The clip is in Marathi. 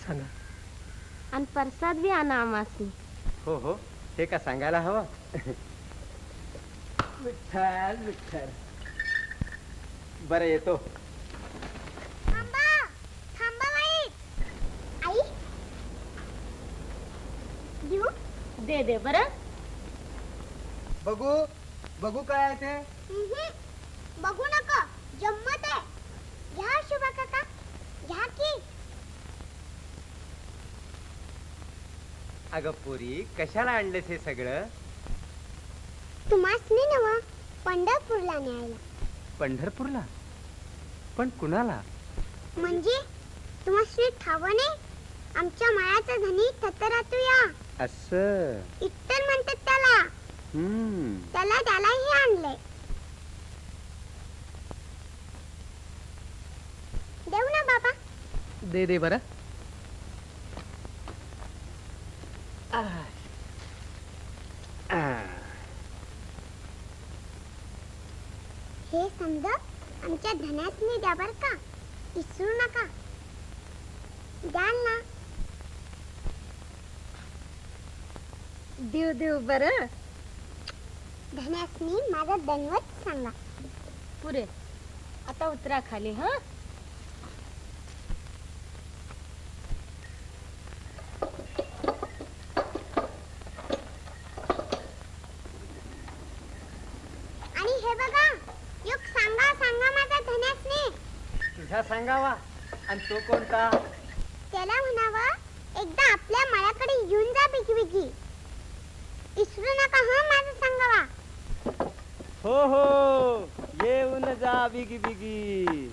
सांगा. आणि प्रसाद बी आणा आमासनी. हो हो, ते का सांगायला हवं. विठ्ठल विठ्ठल. बरं येतो. थांबा थांबा बाई. आई देऊ. दे दे बरं. बघू बघू काय आहे ते. बघू नका, जम्मत आहे. घ्या शुभा काका, घ्या की. अगं पोरी, कशाला आणलेस हे सगळं. तुम्हासनी नव पंढरपूरला न्यायला. पंढरपूरला? पण कुणाला? म्हणजे तुम्हासनी ठावं नाही, आमच्या मायाचा धनी थतरातू या. असं इट्टर म्हणतात त्याला. त्याला त्यालाही आणलंय. देऊ ना बाबा. दे दे बरं. हे समजा आमच्या धन्यासनी द्या बर का, विसरू नका. द्याल ना. देऊ देऊ बरं. धन्यासनी माझं दनवत सांगा. पुरे आता उतरा खाली. हा आणि हे बघा, युग सांगा सांगा माझ्या धन्यासनी. तुझा सांगावा. आणि तो कोणता? त्याला म्हणावा एकदा आपल्या मळ्याकडे येऊन जा बिगी बिगी. विसरू नका हा माझं सांगावा. हो हो, येऊन जा बिगी बिगी.